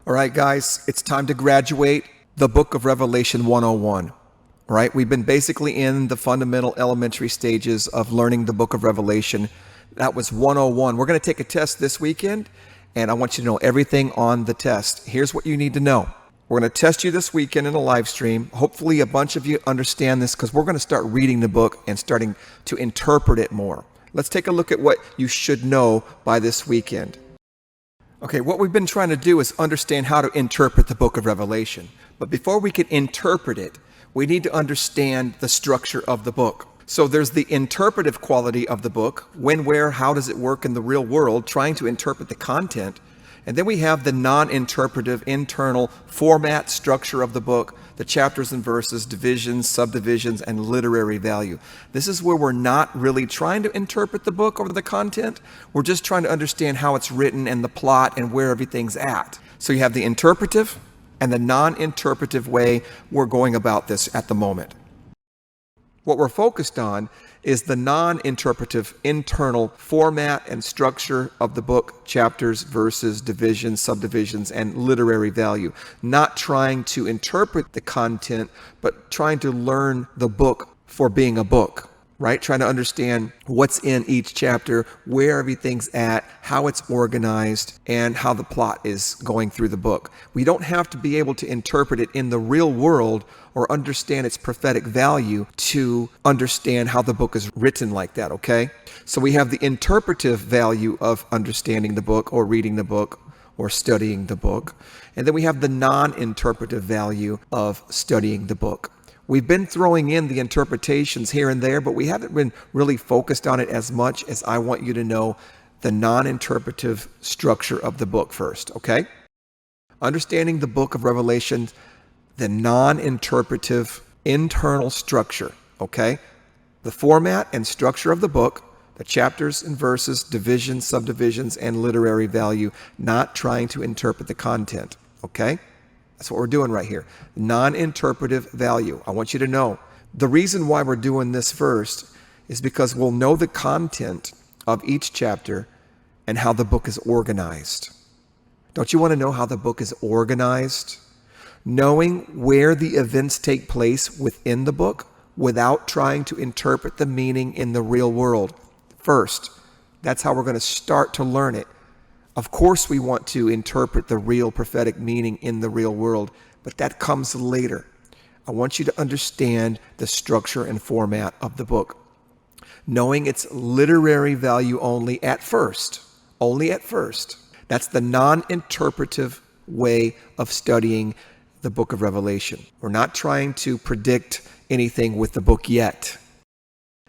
All right, guys, it's time to graduate the book of Revelation 101. All right, we've been basically in the fundamental elementary stages of learning the book of Revelation. That was 101. We're going to take a test this weekend, and I want you to know everything on the test. Here's what you need to know. We're going to test you this weekend in a live stream. Hopefully a bunch of you understand this because we're going to start reading the book and starting to interpret it more. Let's take a look at what you should know by this weekend. Okay, what we've been trying to do is understand how to interpret the book of Revelation. But before we can interpret it, we need to understand the structure of the book. So there's the interpretive quality of the book. When, where, how does it work in the real world, trying to interpret the content. And then we have the non-interpretive internal format structure of the book, the chapters and verses, divisions, subdivisions, and literary value. This is where we're not really trying to interpret the book or the content. We're just trying to understand how it's written and the plot and where everything's at. So you have the interpretive and the non-interpretive way we're going about this at the moment. What we're focused on is the non-interpretive internal format and structure of the book, chapters, verses, divisions, subdivisions, and literary value. Not trying to interpret the content, but trying to learn the book for being a book, right? Trying to understand what's in each chapter, where everything's at, how it's organized, and how the plot is going through the book. We don't have to be able to interpret it in the real world or understand its prophetic value to understand how the book is written like that, okay? So we have the interpretive value of understanding the book or reading the book or studying the book. And then we have the non-interpretive value of studying the book. We've been throwing in the interpretations here and there, but we haven't been really focused on it as much as I want you to know the non-interpretive structure of the book first, okay? Understanding the book of Revelation, the non-interpretive internal structure, okay? The format and structure of the book, the chapters and verses, divisions, subdivisions, and literary value, not trying to interpret the content, okay? That's what we're doing right here. Non-interpretive value. I want you to know the reason why we're doing this first is because we'll know the content of each chapter and how the book is organized. Don't you want to know how the book is organized? Knowing where the events take place within the book without trying to interpret the meaning in the real world. First, that's how we're going to start to learn it. Of course, we want to interpret the real prophetic meaning in the real world, but that comes later. I want you to understand the structure and format of the book. Knowing its literary value only at first. That's the non-interpretive way of studying the book of Revelation. We're not trying to predict anything with the book yet.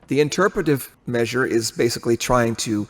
The interpretive measure is basically trying to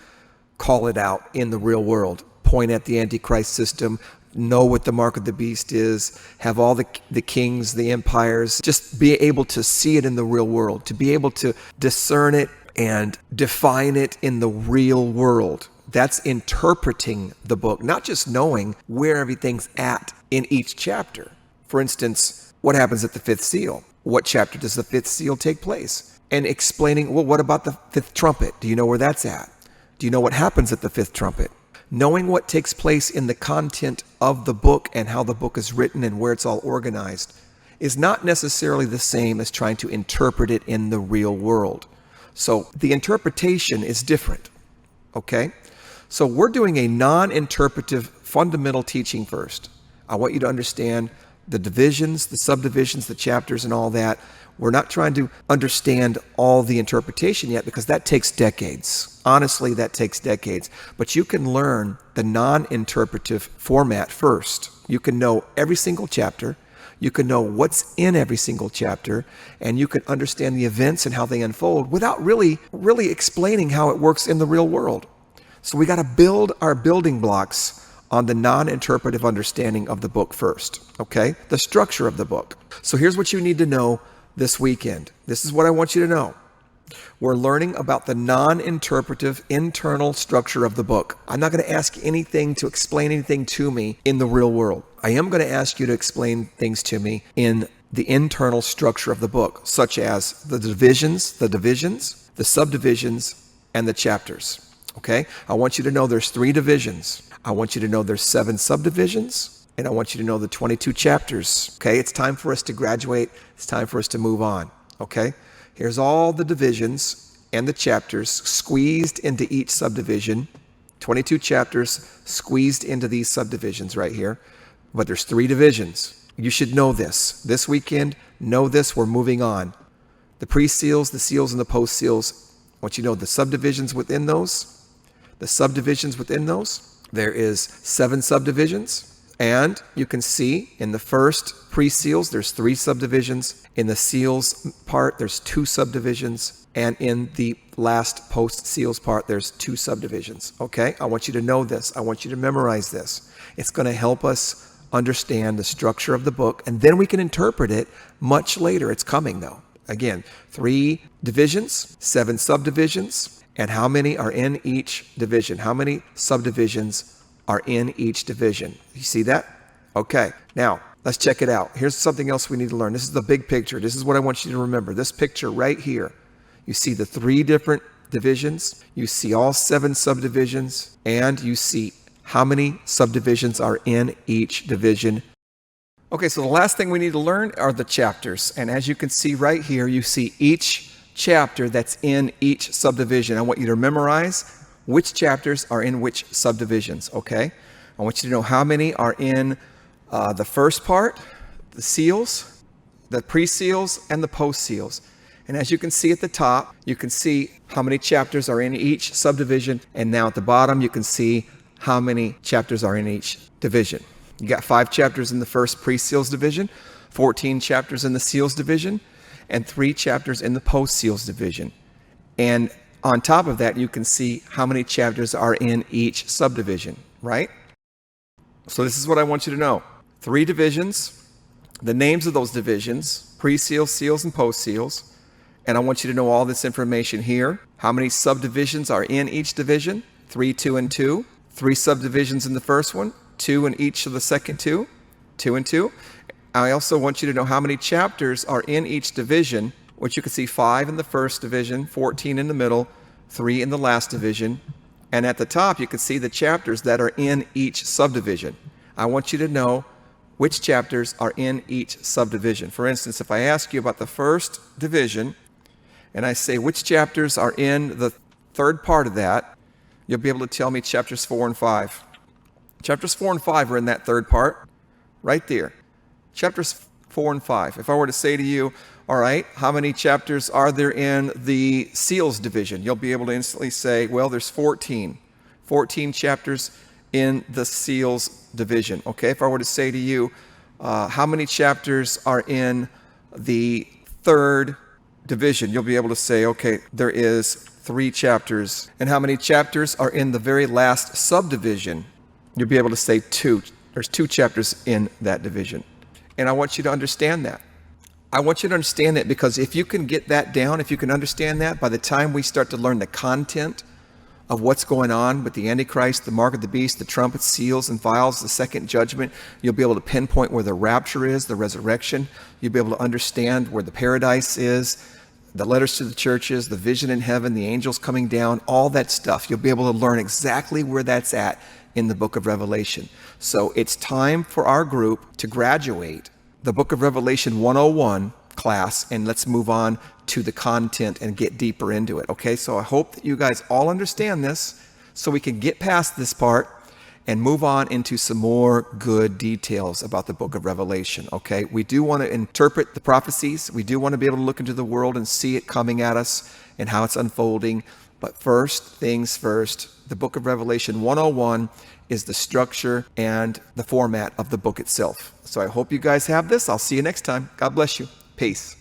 call it out in the real world, point at the Antichrist system, know what the mark of the beast is, have all the kings, the empires, just be able to see it in the real world, to be able to discern it and define it in the real world. That's interpreting the book, not just knowing where everything's at in each chapter. For instance, what happens at the fifth seal? What chapter does the fifth seal take place? And explaining, well, what about the fifth trumpet? Do you know where that's at? Do you know what happens at the fifth trumpet? Knowing what takes place in the content of the book and how the book is written and where it's all organized is not necessarily the same as trying to interpret it in the real world. So the interpretation is different, okay? So we're doing a non-interpretive fundamental teaching first. I want you to understand the divisions, the subdivisions, the chapters, and all that. We're not trying to understand all the interpretation yet because that takes decades. Honestly, that takes decades. But you can learn the non-interpretive format first. You can know every single chapter. You can know what's in every single chapter. And you can understand the events and how they unfold without really explaining how it works in the real world. So we got to build our building blocks on the non-interpretive understanding of the book first, okay? The structure of the book. So here's what you need to know this weekend. This is what I want you to know. We're learning about the non-interpretive internal structure of the book. I'm not going to ask anything to explain anything to me in the real world. I am going to ask you to explain things to me in the internal structure of the book, such as the divisions, the subdivisions, and the chapters. Okay? I want you to know there's 3 divisions. I want you to know there's 7 subdivisions. And I want you to know the 22 chapters. Okay, it's time for us to graduate. It's time for us to move on. Okay, here's all the divisions and the chapters squeezed into each subdivision. 22 chapters squeezed into these subdivisions right here. But there's 3 divisions. You should know this. This weekend, know this. We're moving on. The pre-seals, the seals, and the post-seals. I want you to know the subdivisions within those. The subdivisions within those. There is 7 subdivisions. And you can see in the first pre-seals, there's 3 subdivisions. In the seals part, there's 2 subdivisions. And in the last post-seals part, there's 2 subdivisions. Okay? I want you to know this. I want you to memorize this. It's going to help us understand the structure of the book, and then we can interpret it much later. It's coming, though. Again, 3 divisions, 7 subdivisions, and how many are in each division? How many subdivisions are in each division? You see that? Okay. Now, let's check it out. Here's something else we need to learn. This is the big picture. This is what I want you to remember. This picture right here. You see the 3 different divisions. You see all 7 subdivisions, and you see how many subdivisions are in each division. Okay, so the last thing we need to learn are the chapters. And as you can see right here, you see each chapter that's in each subdivision. I want you to memorize which chapters are in which subdivisions, okay? I want you to know how many are in the first part, the seals, the pre-seals, and the post-seals. And as you can see at the top, you can see how many chapters are in each subdivision. And now at the bottom, you can see how many chapters are in each division. You got 5 chapters in the first pre-seals division, 14 chapters in the seals division, and 3 chapters in the post-seals division. And on top of that, you can see how many chapters are in each subdivision, right? So this is what I want you to know. 3 divisions, the names of those divisions, pre-seals, seals, and post-seals. And I want you to know all this information here. How many subdivisions are in each division? 3, 2, and 2. 3 subdivisions in the first one, 2 in each of the second 2, 2 and 2. I also want you to know how many chapters are in each division, which you can see 5 in the first division, 14 in the middle, 3 in the last division. And at the top, you can see the chapters that are in each subdivision. I want you to know which chapters are in each subdivision. For instance, if I ask you about the first division, and I say which chapters are in the third part of that, you'll be able to tell me chapters 4 and 5. Chapters 4 and 5 are in that third part, right there. Chapters 4 and 5. If I were to say to you, all right, how many chapters are there in the seals division? You'll be able to instantly say, well, there's 14. 14 chapters in the seals division. Okay, if I were to say to you, how many chapters are in the third division? You'll be able to say, okay, there is 3 chapters. And how many chapters are in the very last subdivision? You'll be able to say 2. There's 2 chapters in that division. And I want you to understand that. I want you to understand that because if you can get that down, if you can understand that, by the time we start to learn the content of what's going on with the Antichrist, the mark of the beast, the trumpets, seals, and vials, the second judgment, you'll be able to pinpoint where the rapture is, the resurrection. You'll be able to understand where the paradise is, the letters to the churches, the vision in heaven, the angels coming down, all that stuff. You'll be able to learn exactly where that's at in the book of Revelation. So it's time for our group to graduate the book of Revelation 101 class, and let's move on to the content and get deeper into it. Okay, so I hope that you guys all understand this so we can get past this part and move on into some more good details about the book of Revelation, okay? We do want to interpret the prophecies. We do want to be able to look into the world and see it coming at us and how it's unfolding. But first things first, the book of Revelation 101 is the structure and the format of the book itself. So I hope you guys have this. I'll see you next time. God bless you. Peace.